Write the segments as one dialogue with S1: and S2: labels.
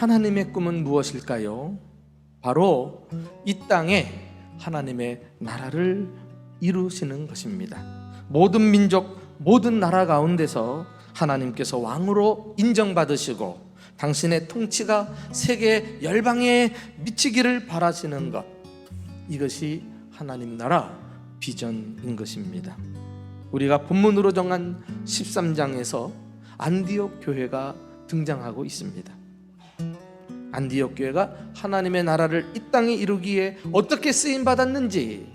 S1: 하나님의 꿈은 무엇일까요? 바로 이 땅에 하나님의 나라를 이루시는 것입니다. 모든 민족, 모든 나라 가운데서 하나님께서 왕으로 인정받으시고 당신의 통치가 세계 열방에 미치기를 바라시는 것, 이것이 하나님 나라 비전인 것입니다. 우리가 본문으로 정한 13장에서 안디옥 교회가 등장하고 있습니다. 안디옥 교회가 하나님의 나라를 이 땅에 이루기에 어떻게 쓰임 받았는지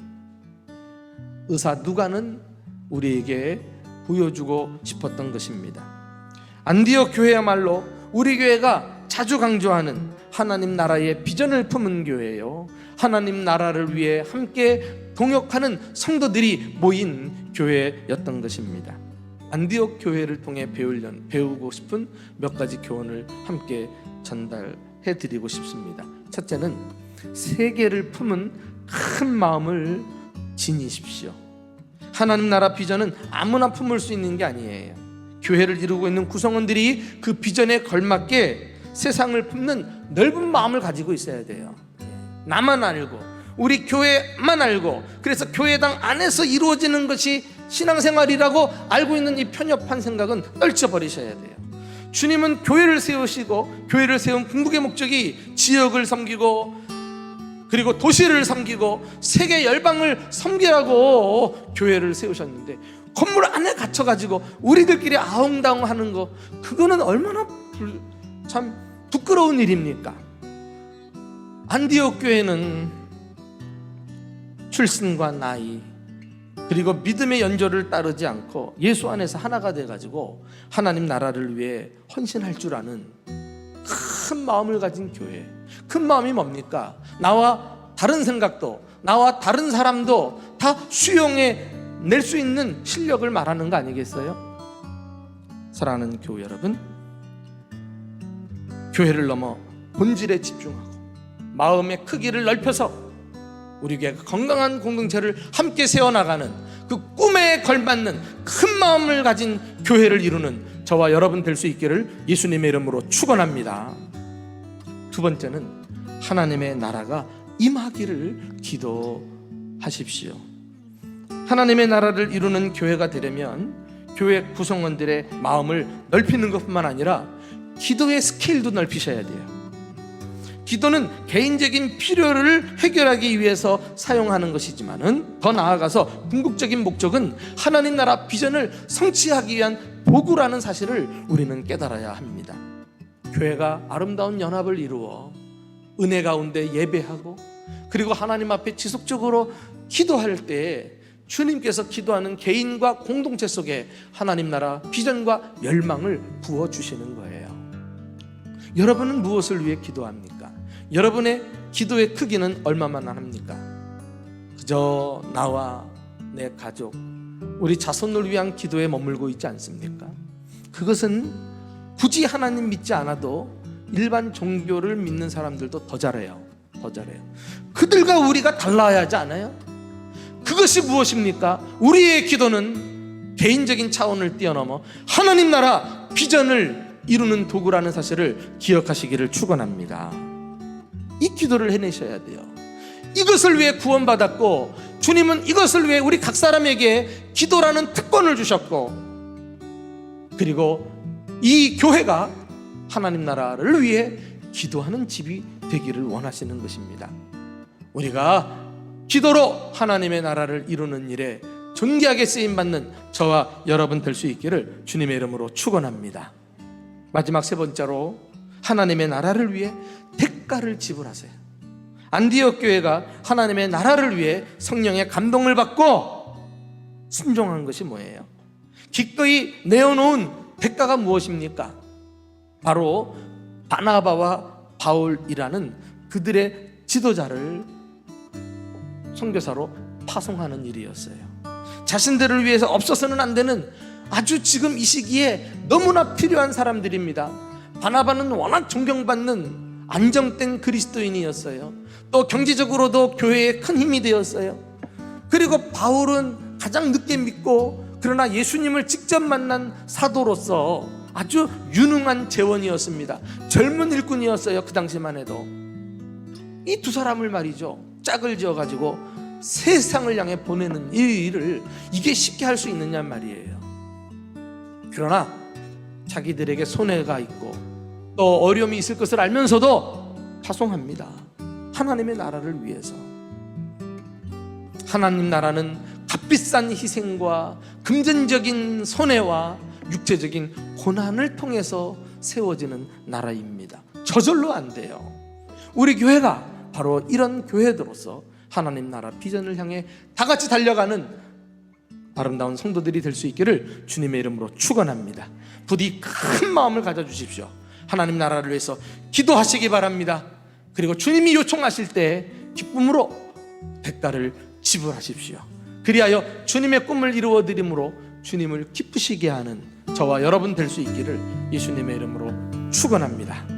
S1: 의사 누가는 우리에게 보여주고 싶었던 것입니다. 안디옥 교회야말로 우리 교회가 자주 강조하는 하나님 나라의 비전을 품은 교회예요. 하나님 나라를 위해 함께 동역하는 성도들이 모인 교회였던 것입니다. 안디옥 교회를 통해 배우고 싶은 몇 가지 교훈을 함께 전달해 드리고 싶습니다. 첫째는 세계를 품은 큰 마음을 지니십시오. 하나님 나라 비전은 아무나 품을 수 있는 게 아니에요. 교회를 이루고 있는 구성원들이 그 비전에 걸맞게 세상을 품는 넓은 마음을 가지고 있어야 돼요. 나만 알고, 우리 교회만 알고, 그래서 교회당 안에서 이루어지는 것이 신앙생활이라고 알고 있는 이 편협한 생각은 떨쳐버리셔야 돼요. 주님은 교회를 세우시고, 교회를 세운 궁극의 목적이 지역을 섬기고 그리고 도시를 섬기고 세계 열방을 섬기라고 교회를 세우셨는데, 건물 안에 갇혀가지고 우리들끼리 아웅다웅 하는 거, 그거는 얼마나 참 부끄러운 일입니까? 안디옥 교회는 출신과 나이 그리고 믿음의 연조를 따르지 않고 예수 안에서 하나가 돼가지고 하나님 나라를 위해 헌신할 줄 아는 큰 마음을 가진 교회. 큰 마음이 뭡니까? 나와 다른 생각도, 나와 다른 사람도 다 수용해 낼 수 있는 실력을 말하는 거 아니겠어요? 사랑하는 교회 여러분, 교회를 넘어 본질에 집중하고 마음의 크기를 넓혀서 우리 교회가 건강한 공동체를 함께 세워나가는 그 꿈에 걸맞는 큰 마음을 가진 교회를 이루는 저와 여러분 될 수 있기를 예수님의 이름으로 축원합니다. 두 번째는 하나님의 나라가 임하기를 기도하십시오. 하나님의 나라를 이루는 교회가 되려면 교회 구성원들의 마음을 넓히는 것뿐만 아니라 기도의 스케일도 넓히셔야 돼요. 기도는 개인적인 필요를 해결하기 위해서 사용하는 것이지만은 더 나아가서 궁극적인 목적은 하나님 나라 비전을 성취하기 위한 도구라는 사실을 우리는 깨달아야 합니다. 교회가 아름다운 연합을 이루어 은혜 가운데 예배하고 그리고 하나님 앞에 지속적으로 기도할 때 주님께서 기도하는 개인과 공동체 속에 하나님 나라 비전과 열망을 부어주시는 거예요. 여러분은 무엇을 위해 기도합니까? 여러분의 기도의 크기는 얼마만 합니까? 그저 나와 내 가족, 우리 자손을 위한 기도에 머물고 있지 않습니까? 그것은 굳이 하나님 믿지 않아도 일반 종교를 믿는 사람들도 더 잘해요. 그들과 우리가 달라야 하지 않아요? 그것이 무엇입니까? 우리의 기도는 개인적인 차원을 뛰어넘어 하나님 나라 비전을 이루는 도구라는 사실을 기억하시기를 축원합니다. 이 기도를 해내셔야 돼요. 이것을 위해 구원받았고 주님은 이것을 위해 우리 각 사람에게 기도라는 특권을 주셨고, 그리고 이 교회가 하나님 나라를 위해 기도하는 집이 되기를 원하시는 것입니다. 우리가 기도로 하나님의 나라를 이루는 일에 존귀하게 쓰임받는 저와 여러분 될 수 있기를 주님의 이름으로 축원합니다. 마지막 세 번째로 하나님의 나라를 위해 대가를 지불하세요. 안디옥 교회가 하나님의 나라를 위해 성령의 감동을 받고 순종한 것이 뭐예요? 기꺼이 내어놓은 대가가 무엇입니까? 바로 바나바와 바울이라는 그들의 지도자를 선교사로 파송하는 일이었어요. 자신들을 위해서 없어서는 안 되는 아주 지금 이 시기에 너무나 필요한 사람들입니다. 바나바는 워낙 존경받는 안정된 그리스도인이었어요. 또 경제적으로도 교회에 큰 힘이 되었어요. 그리고 바울은 가장 늦게 믿고 그러나 예수님을 직접 만난 사도로서 아주 유능한 재원이었습니다. 젊은 일꾼이었어요. 그 당시만 해도. 이 두 사람을 말이죠, 짝을 지어가지고 세상을 향해 보내는 이 일을 이게 쉽게 할 수 있느냐 말이에요. 그러나 자기들에게 손해가 있고 또 어려움이 있을 것을 알면서도 파송합니다. 하나님의 나라를 위해서. 하나님 나라는 값비싼 희생과 금전적인 손해와 육체적인 고난을 통해서 세워지는 나라입니다. 저절로 안 돼요. 우리 교회가 바로 이런 교회들로서 하나님 나라 비전을 향해 다 같이 달려가는 아름다운 성도들이 될 수 있기를 주님의 이름으로 축원합니다. 부디 큰 마음을 가져주십시오. 하나님 나라를 위해서 기도하시기 바랍니다. 그리고 주님이 요청하실 때 기쁨으로 대가를 지불하십시오. 그리하여 주님의 꿈을 이루어드림으로 주님을 기쁘시게 하는 저와 여러분 될 수 있기를 예수님의 이름으로 축원합니다.